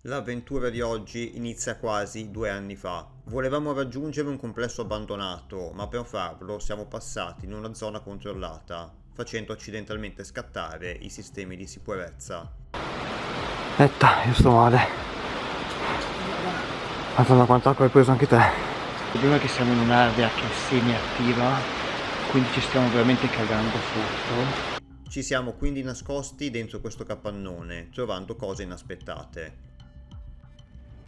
L'avventura di oggi inizia quasi 2 anni fa. Volevamo raggiungere un complesso abbandonato, ma per farlo siamo passati in una zona controllata, facendo accidentalmente scattare i sistemi di sicurezza. Aspetta, io sto male. Madonna, quanto acqua hai preso anche te? Il problema è che siamo in un'area che è semi-attiva, quindi ci stiamo veramente cagando sotto. Ci siamo quindi nascosti dentro questo capannone, trovando cose inaspettate.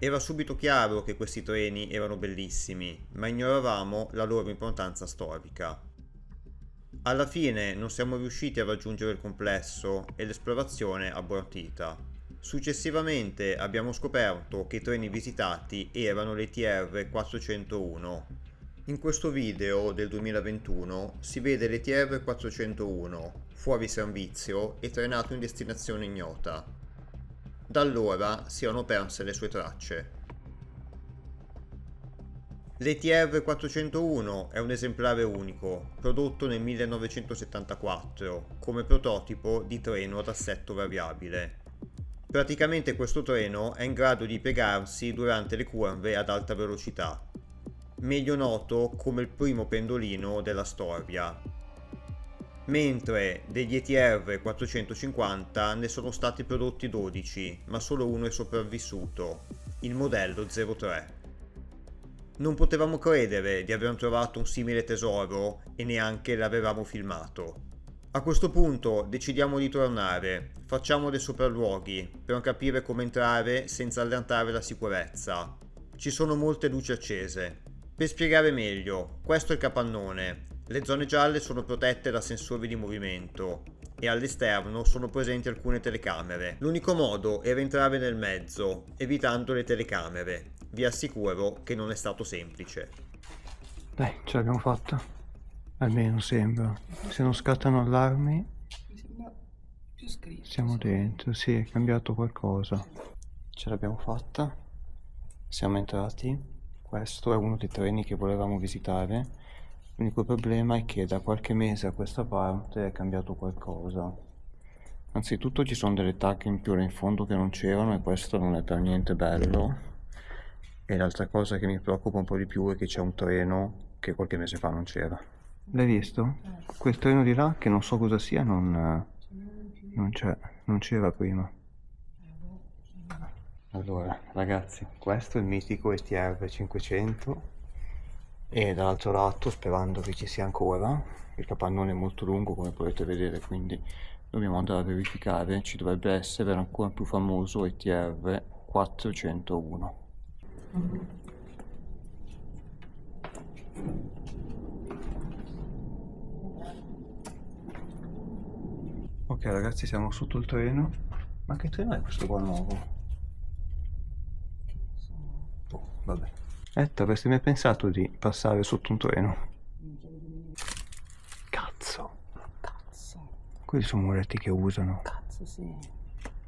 Era subito chiaro che questi treni erano bellissimi, ma ignoravamo la loro importanza storica. Alla fine non siamo riusciti a raggiungere il complesso e l'esplorazione abortita. Successivamente abbiamo scoperto che i treni visitati erano l'ETR 401. In questo video del 2021 si vede l'ETR 401 fuori servizio e trenato in destinazione ignota. Da allora si erano perse le sue tracce. L'ETR 401 è un esemplare unico, prodotto nel 1974 come prototipo di treno ad assetto variabile. Praticamente questo treno è in grado di piegarsi durante le curve ad alta velocità, meglio noto come il primo pendolino della storia. Mentre degli ETR 450 ne sono stati prodotti 12, ma solo uno è sopravvissuto, il modello 03. Non potevamo credere di aver trovato un simile tesoro e neanche l'avevamo filmato. A questo punto decidiamo di tornare, facciamo dei sopralluoghi per capire come entrare senza allentare la sicurezza. Ci sono molte luci accese. Per spiegare meglio, questo è il capannone. Le zone gialle sono protette da sensori di movimento e all'esterno sono presenti alcune telecamere. L'unico modo era entrare nel mezzo, evitando le telecamere. Vi assicuro che non è stato semplice. Dai, ce l'abbiamo fatta. Almeno sembra. Se non scattano allarmi, Mi sembra più scritto. siamo dentro. Sì, è cambiato qualcosa. Ce l'abbiamo fatta. Siamo entrati. Questo è uno dei treni che volevamo visitare. L'unico problema è che da qualche mese a questa parte è cambiato qualcosa. Anzitutto ci sono delle tacche in più là in fondo che non c'erano e questo non è per niente bello. E l'altra cosa che mi preoccupa un po' di più è che c'è un treno che qualche mese fa non c'era. L'hai visto? Quel treno di là, che non so cosa sia, non c'è, non c'era prima. Allora, ragazzi, questo è il mitico ETR 500 e dall'altro lato, sperando che ci sia ancora, il capannone è molto lungo come potete vedere, quindi dobbiamo andare a verificare, ci dovrebbe essere l'ancora più famoso ETR 401. Ok ragazzi, siamo sotto il treno. Ma che treno è questo qua nuovo? Oh, vabbè. Avresti mai pensato di passare sotto un treno? Cazzo. Cazzo, Quelli sono muretti che usano. cazzo sì.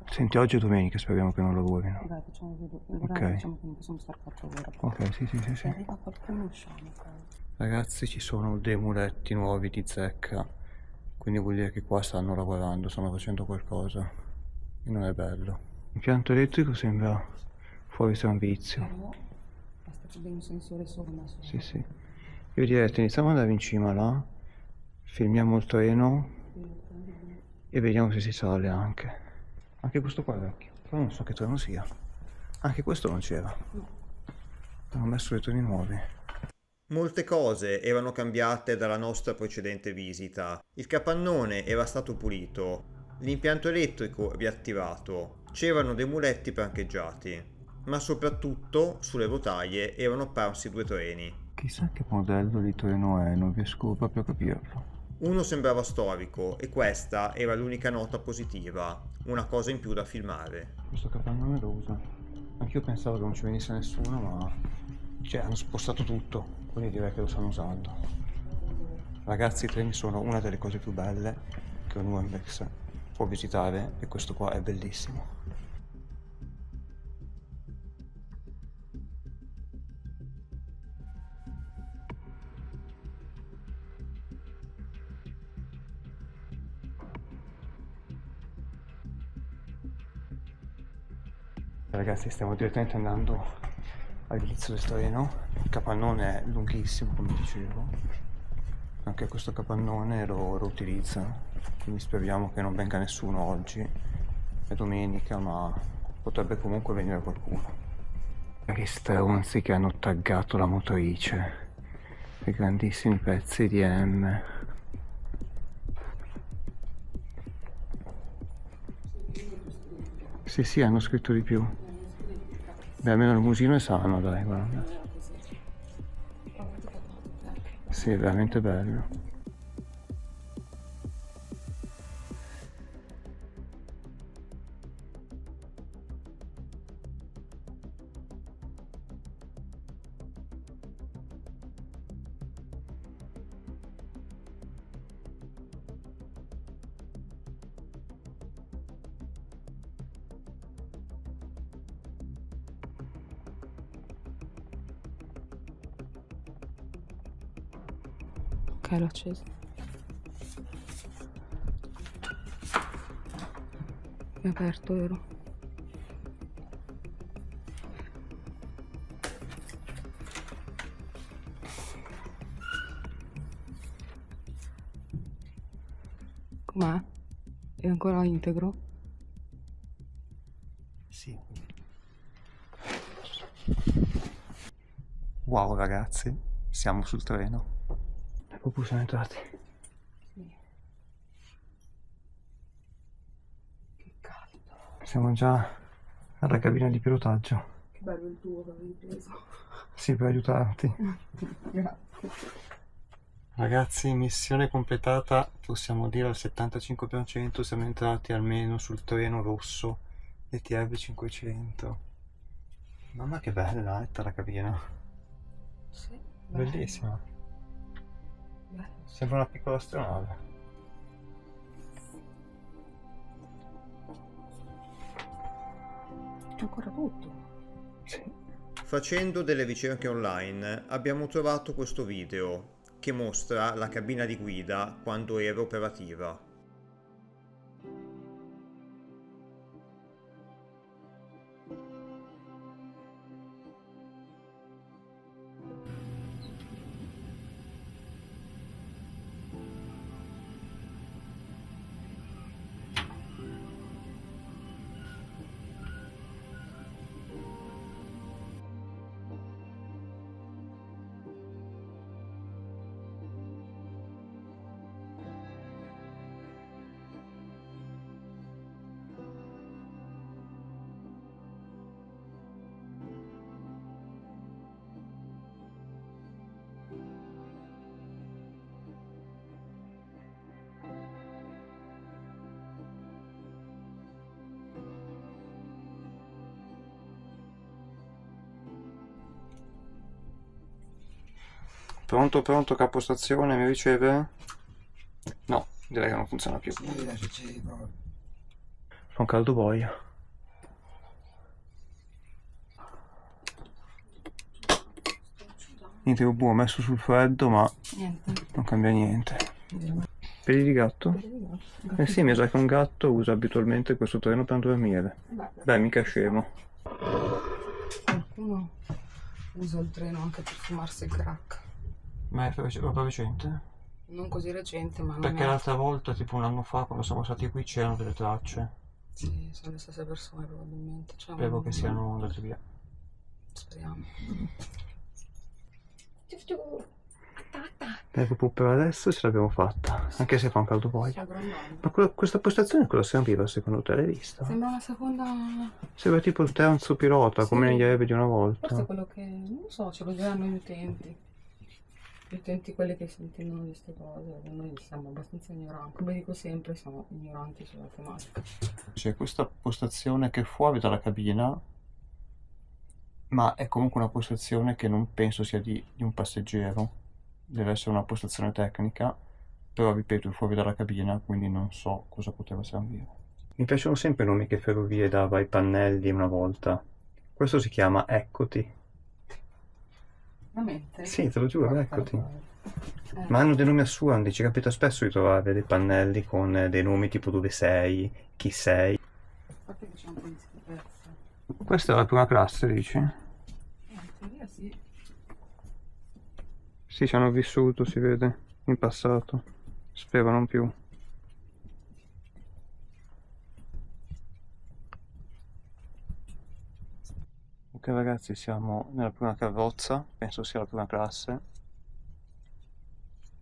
Senti, oggi è domenica, speriamo che non lavorino. Dai, facciamo vedere. Ok. Diciamo che non possiamo stare 4 ore. Ok, sì, sì, sì, Se sì. arriva qualcuno usciamo poi. Ragazzi, ci sono dei muretti nuovi di zecca. Quindi vuol dire che qua stanno lavorando, stanno facendo qualcosa. E non è bello. L'impianto elettrico sembra fuori servizio. Però basta che abbia un sensore solo messo. Sì, sì. Io direi iniziamo ad andare in cima là, filmiamo il treno e vediamo se si sale anche. Anche questo qua è vecchio, però non so che treno sia. Anche questo non c'era. Hanno messo dei treni nuovi. Molte cose erano cambiate dalla nostra precedente visita. Il capannone era stato pulito, l'impianto elettrico riattivato, c'erano dei muletti parcheggiati, ma soprattutto sulle rotaie erano apparsi 2 treni. Chissà che modello di treno è, non riesco proprio a capirlo. Uno sembrava storico e questa era l'unica nota positiva, una cosa in più da filmare. Questo capannone lo usa. Anch'io pensavo che non ci venisse nessuno, ma cioè hanno spostato tutto, quindi direi che lo stanno usando. Ragazzi, i treni sono una delle cose più belle che un Urbex può visitare e questo qua è bellissimo. Ragazzi, stiamo direttamente andando all'inizio del treno. Il capannone è lunghissimo, come dicevo. Anche questo capannone lo utilizzano, quindi speriamo che non venga nessuno oggi. È domenica, ma potrebbe comunque venire qualcuno. Che stronzi che hanno taggato la motrice. Che grandissimi pezzi di M. Sì, hanno scritto di più. Beh, almeno il musino è sano, dai, guarda. Sì, è veramente bello. Ok, l'ho acceso. È aperto, vero? Com'è? È ancora integro? Sì. Wow, ragazzi, siamo sul treno. Proprio siamo entrati. Sì. Che caldo. Siamo già alla cabina di pilotaggio. Che bello il tuo che avevi preso. Sì, per aiutarti. Grazie. Ragazzi, missione completata, possiamo dire al 75%, siamo entrati almeno sul treno rosso ETR 500. Mamma che bella, la cabina. Sì. Bellissima. Bello. Sembra una piccola astronave. C'è ancora tutto. Sì. Facendo delle ricerche online abbiamo trovato questo video che mostra la cabina di guida quando era operativa. Pronto, capostazione, mi riceve? No, direi che non funziona più. Fa un caldo boia. Niente, ho messo sul freddo, ma Niente. non cambia niente. Peli di gatto? Eh sì, mi sa che un gatto usa abitualmente questo treno per dormire. Beh, mica scemo. Qualcuno usa il treno anche per fumarsi il crack. Ma è roba recente? Non così recente, ma non Perché è... l'altra volta, tipo un anno fa, quando siamo stati qui, c'erano delle tracce. Sì, sono le stesse persone probabilmente. Cioè, Spero che siano andate via. Speriamo. Ecco, per adesso ce l'abbiamo fatta, anche se fa un caldo boia. Ma questa postazione cosa serviva secondo te? L'hai vista? Sembra una seconda... Sembra tipo il terzo pilota, come Sì. negli aerei di una Forse volta. è quello che... non lo so, ce lo diranno gli utenti. Gli utenti quelli che si intendono di queste cose. Noi siamo abbastanza ignoranti. Come dico sempre, siamo ignoranti sulla tematica. C'è questa postazione che è fuori dalla cabina, ma è comunque una postazione che non penso sia di un passeggero. Deve essere una postazione tecnica, però ripeto, è fuori dalla cabina, quindi non so cosa poteva servire. Mi piacciono sempre i nomi che Ferrovie dava ai pannelli una volta. Questo si chiama Eccoti. Veramente? Sì, te lo giuro, Eccoti. Eh. Ma hanno dei nomi assurdi, ci capita spesso di trovare dei pannelli con dei nomi tipo dove sei, chi sei. A parte che c'è un po' di schifezza. Questa è la prima classe, dici? In teoria sì. Sì, ci hanno vissuto, si vede, in passato. Spero non più. Ok ragazzi, siamo nella prima carrozza, penso sia la prima classe.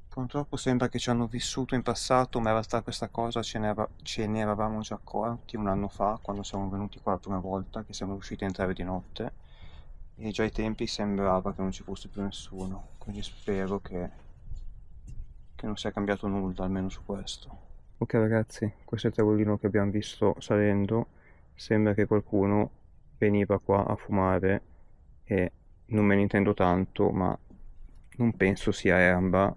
Purtroppo sembra che ci hanno vissuto in passato, ma in realtà questa cosa ce ne eravamo già accorti un anno fa, quando siamo venuti qua la prima volta, che siamo riusciti a entrare di notte. E già ai tempi sembrava che non ci fosse più nessuno, quindi spero che non sia cambiato nulla, almeno su questo. Ok ragazzi, questo è il tavolino che abbiamo visto salendo, sembra che qualcuno veniva qua a fumare e non me ne intendo tanto, ma non penso sia erba,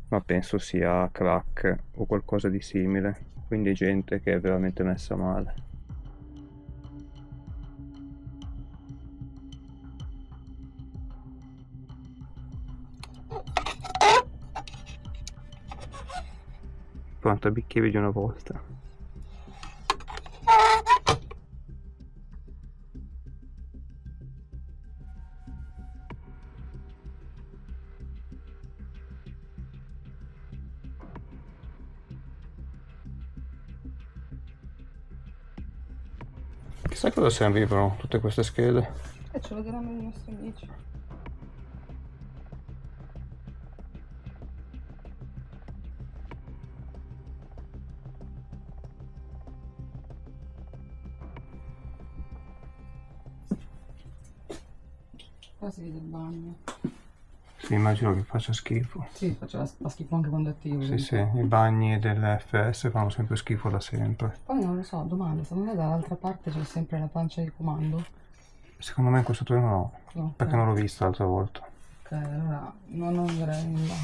ma penso sia crack o qualcosa di simile, quindi gente che è veramente messa male. Pronto a bicchieri di una volta. Chissà cosa servivano tutte queste schede. Ce lo diranno i nostri amici. Qua si vede il bagno. Sì, immagino che faccia schifo. Sì, fa schifo anche quando è attivo. Sì, sì, i bagni dell'FS fanno sempre schifo da sempre. Poi non lo so, domanda, secondo me dall'altra parte c'è sempre la pancia di comando? Secondo me in questo treno no, No, perché non l'ho vista l'altra volta. Ok, allora non andrei in là.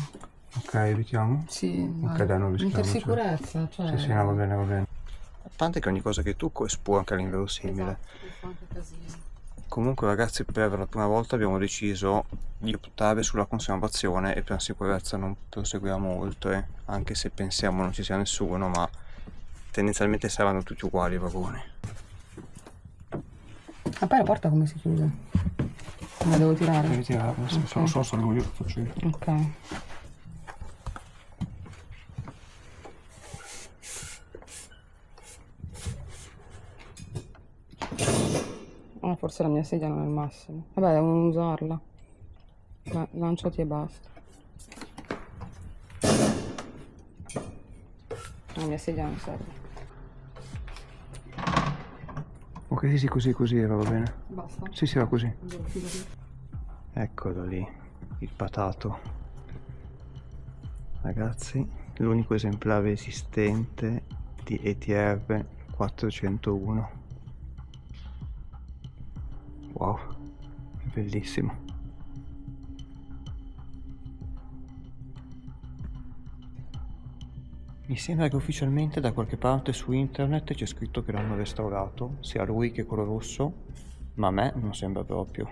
Ok, evitiamo? Sì, Ok, dai, non rischiamo. per sicurezza, cioè... Sì, sì, no, va bene, va bene. A parte che ogni cosa che tocco è sporca all'inverosimile. Esatto, fa anche casino. Comunque ragazzi, per la prima volta abbiamo deciso di optare sulla conservazione e per sicurezza non proseguiamo oltre, anche se pensiamo non ci sia nessuno, ma tendenzialmente saranno tutti uguali i vagoni. Ma poi la porta come si chiude? La devo tirare? Devi tirarla, se Ok. non so se lui lo faccio io. Ok. Ah, forse la mia sedia non è il massimo. Vabbè, devo non usarla. Lanciati e basta. La mia sedia non serve. Ok, sì, sì, così va bene. Basta? Sì, sì, va così. Devo chiudere. Eccolo lì, il patato. Ragazzi, l'unico esemplare esistente di ETR 401. Wow, è bellissimo. Mi sembra che ufficialmente da qualche parte su internet c'è scritto che l'hanno restaurato, sia lui che quello rosso, ma a me non sembra proprio.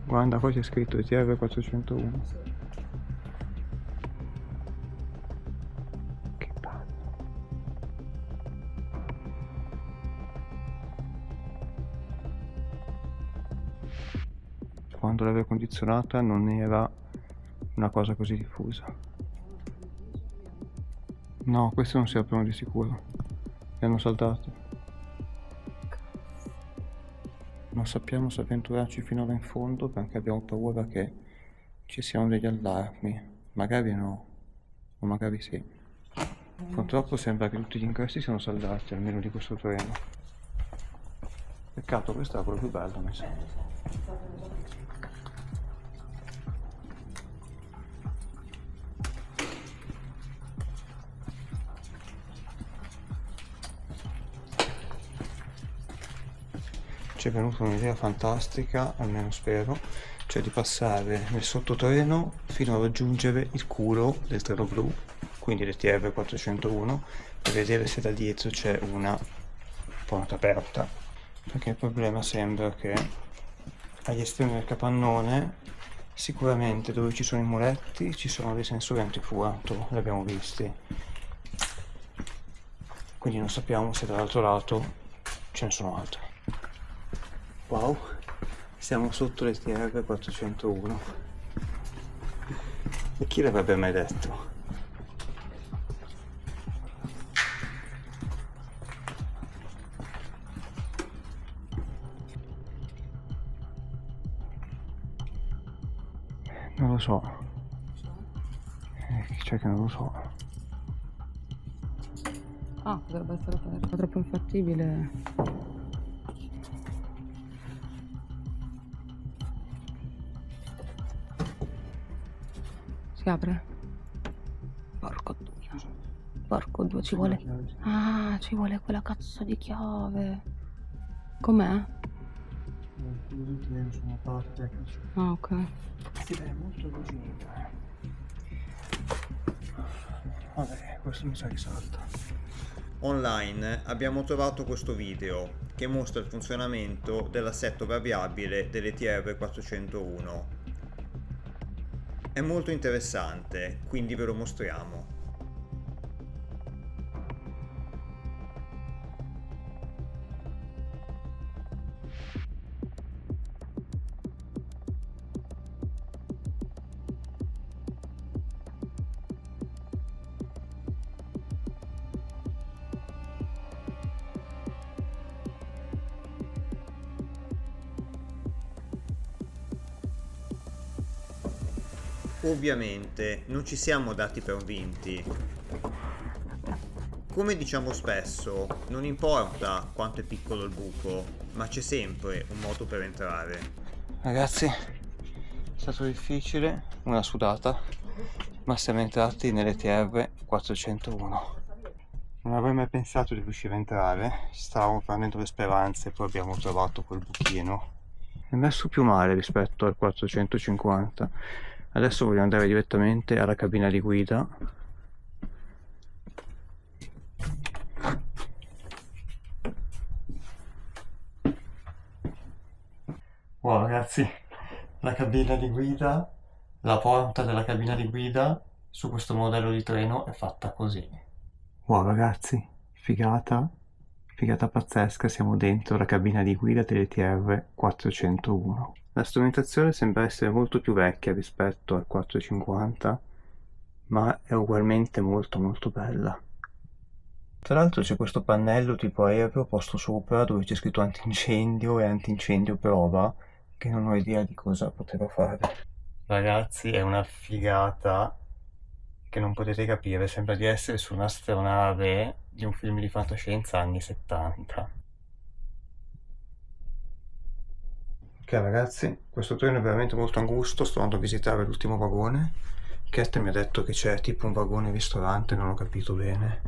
Guarda, qua c'è scritto ETR 401. Che bello. Quando l'aria condizionata non era una cosa così diffusa. No, questo non si aprono di sicuro. Li hanno saltati. Non sappiamo se avventurarci fino là in fondo perché abbiamo paura che ci siano degli allarmi. Magari no, o magari sì. Purtroppo sembra che tutti gli ingressi siano saldati, almeno di questo treno. Peccato, questo era quello più bello, mi sa. Ci è venuta un'idea fantastica, almeno spero, cioè di passare nel sottotreno fino a raggiungere il culo del treno blu, quindi l'ETR 401, per vedere se da dietro c'è una porta aperta, perché il problema sembra che agli estremi del capannone, sicuramente dove ci sono i muretti ci sono dei sensori antifurto, li abbiamo visti, quindi non sappiamo se dall'altro lato ce ne sono altri. Wow, siamo sotto l'ETR 401 e chi l'avrebbe mai detto? Non lo so. Cioè che non lo so. Ah, potrebbe essere aperto. È troppo infattibile. Si apre? Porco due. Porco due, ci vuole... Ah, ci vuole quella cazzo di chiave. Com'è? Ah, ok. Si vede molto vicino. Vabbè, questo mi sa che salta. Online abbiamo trovato questo video che mostra il funzionamento dell'assetto variabile dell'ETR 401. È molto interessante, quindi ve lo mostriamo. Ovviamente non ci siamo dati per vinti. Come diciamo spesso, non importa quanto è piccolo il buco, ma c'è sempre un modo per entrare. Ragazzi, è stato difficile, una sudata, ma siamo entrati nell'ETR 401. Non avrei mai pensato di riuscire a entrare, stavamo prendendo le speranze, poi abbiamo trovato quel buchino. È messo più male rispetto al 450. Adesso voglio andare direttamente alla cabina di guida. Wow ragazzi, la cabina di guida, la porta della cabina di guida su questo modello di treno è fatta così. Wow ragazzi, figata, figata pazzesca, siamo dentro la cabina di guida dell'ETR 401. La strumentazione sembra essere molto più vecchia rispetto al 450, ma è ugualmente molto molto bella. Tra l'altro c'è questo pannello tipo aereo posto sopra dove c'è scritto antincendio e antincendio prova, che non ho idea di cosa poteva fare. Ragazzi, è una figata che non potete capire, sembra di essere su un'astronave di un film di fantascienza anni 70. Ok ragazzi, questo treno è veramente molto angusto, sto andando a visitare l'ultimo vagone. Cat mi ha detto che c'è tipo un vagone ristorante, non ho capito bene.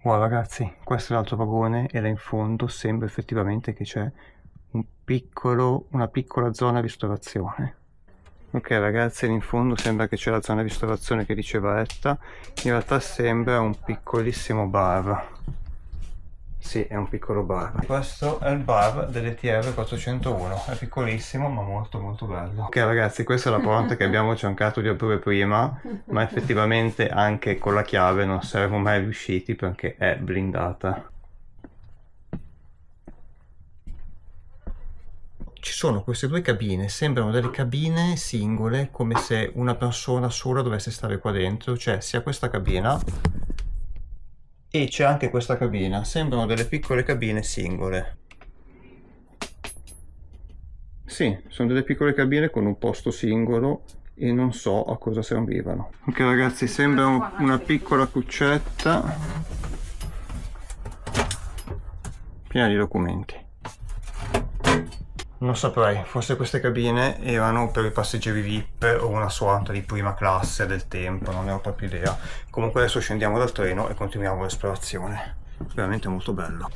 Wow ragazzi, questo è l'altro vagone e là in fondo sembra effettivamente che c'è una piccola zona ristorazione. Ok ragazzi, lì in fondo sembra che c'è la zona ristorazione che diceva Etta, in realtà sembra un piccolissimo bar. Sì, è un piccolo bar. Questo è il bar dell'ETR 401, è piccolissimo ma molto molto bello. Ok ragazzi, questa è la porta che abbiamo cercato di aprire prima, ma effettivamente anche con la chiave non saremmo mai riusciti perché è blindata. Ci sono queste due cabine, sembrano delle cabine singole, come se una persona sola dovesse stare qua dentro, cioè sia questa cabina e c'è anche questa cabina, sembrano delle piccole cabine singole. Sì, sono delle piccole cabine con un posto singolo e non so a cosa servivano. Ok ragazzi, sembra una piccola cuccetta piena di documenti. Non saprei, forse queste cabine erano per i passeggeri VIP o una sorta di prima classe del tempo, non ne ho proprio idea. Comunque adesso scendiamo dal treno e continuiamo l'esplorazione. Veramente molto bello.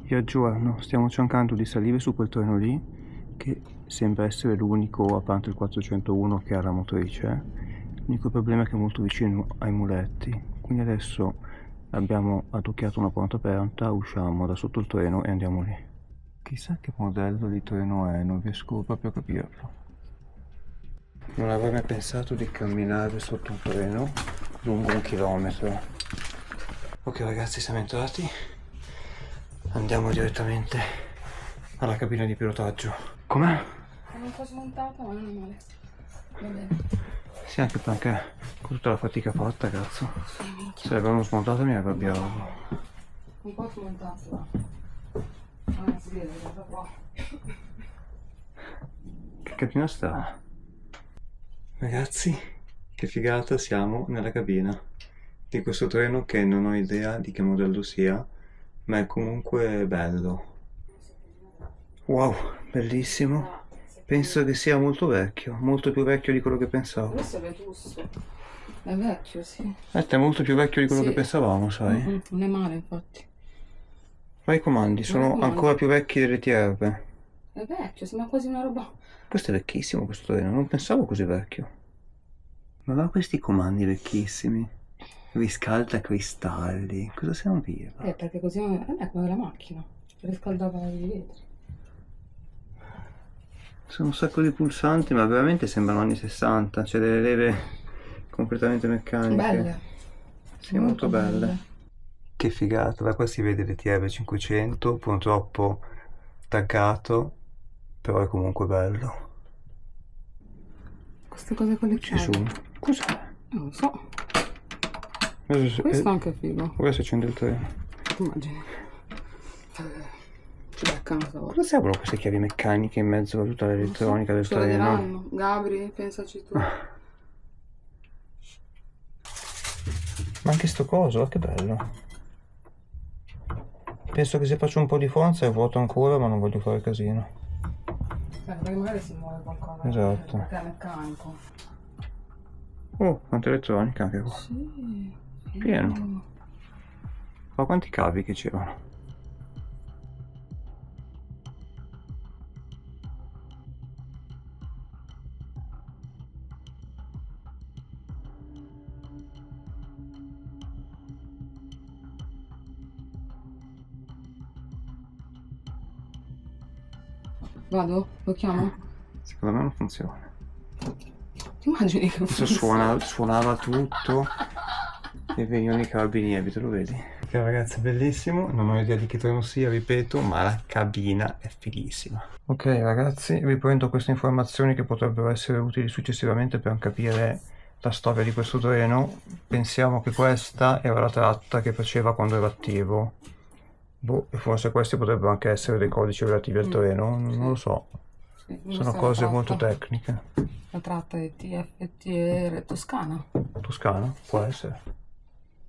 Io aggiorno, stiamo cercando di salire su quel treno lì, che sembra essere l'unico, a parte il 401, che ha la motrice. L'unico problema è che è molto vicino ai muletti, quindi adesso abbiamo adocchiato una porta aperta, usciamo da sotto il treno e andiamo lì. Chissà che modello di treno è, non riesco proprio a capirlo. Non avrei mai pensato di camminare sotto un treno lungo 1 chilometro. Ok ragazzi, siamo entrati. Andiamo direttamente alla cabina di pilotaggio. Com'è? È un po' smontata, ma non è male. Va bene. Sì, anche perché con tutta la fatica fatta, cazzo. Sì, minchia. Se l'avevano smontata mi arrabbiavo. Un po' smontata. Ah, si vede, guarda qua. Che cabina sta? Ragazzi, che figata, siamo nella cabina di questo treno che non ho idea di che modello sia, ma è comunque bello. Wow, bellissimo. Penso che sia molto vecchio, molto più vecchio di quello che pensavo. Questo è vetusto. È vecchio, sì. È molto più vecchio di quello Sì. che pensavamo, sai? Non è male, infatti. Ma i comandi sono comandi. ancora più vecchi delle TR. È vecchio, sembra quasi una roba. Questo è vecchissimo, questo treno, non pensavo così vecchio. Ma va questi comandi vecchissimi? Riscalda cristalli, cosa serviva? Perché così è come la macchina. Riscaldava i vetri. Sono un sacco di pulsanti, ma veramente sembrano anni 60, c'è delle leve completamente meccaniche. Belle. Sì, molto belle. Che figata, da qua si vede l'ETR 500, purtroppo taggato, però è comunque bello. Queste cose con le Gesù, chiavi. cos'è? Non lo so. Adesso Questo è anche figo. ora si accende il treno. Immagini. Ci beccano stavolta. Cosa servono queste chiavi meccaniche in mezzo a tutta l'elettronica del Ce lo treno? diranno. Gabri, pensaci tu. Ma anche sto coso, che bello. Penso che se faccio un po' di forza è vuoto ancora, ma non voglio fare casino. Perché magari si muove qualcosa. Esatto. Perché è meccanico. Oh, quanta elettronica anche qua. Sì. Pieno. Ma quanti cavi che c'erano? Vado? Lo chiamo? Secondo me non funziona. Ti immagini che Adesso suonava tutto e venivano i carabinieri, te lo vedi? Ok ragazzi, bellissimo, non ho idea di che treno sia, ripeto, ma la cabina è fighissima. Ok ragazzi, riprendo queste informazioni che potrebbero essere utili successivamente per capire la storia di questo treno. Pensiamo che questa era la tratta che faceva quando era attivo. Boh, e forse questi potrebbero anche essere dei codici relativi al treno, non lo so. Sì, Sono cose molto tecniche. La tratta di TFTR Toscana. Toscana? Può essere.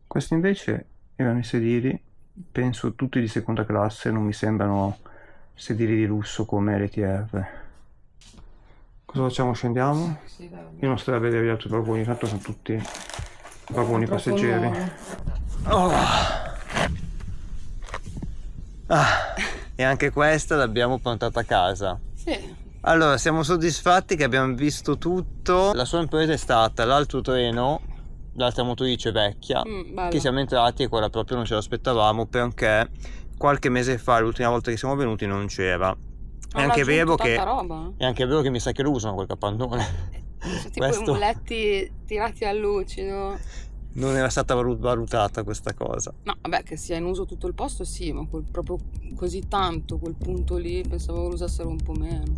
Questi invece erano i sedili, penso tutti di seconda classe, non mi sembrano sedili di lusso come le TR. Cosa facciamo? Scendiamo? Sì, dai. Io non sto a vedere gli altri vagoni, tanto sono tutti vagoni passeggeri. Oh. E anche questa l'abbiamo portata a casa. Sì. Allora, siamo soddisfatti che abbiamo visto tutto. La sorpresa è stata l'altro treno, l'altra motrice vecchia, che siamo entrati e quella proprio non ce l'aspettavamo, perché qualche mese fa, l'ultima volta che siamo venuti, non c'era. È anche vero che mi sa che lo usano quel capannone. Tipo i muletti tirati al lucido. Non era stata valutata questa cosa. No, vabbè, che sia in uso tutto il posto sì, ma proprio così tanto, quel punto lì, pensavo lo usassero un po' meno.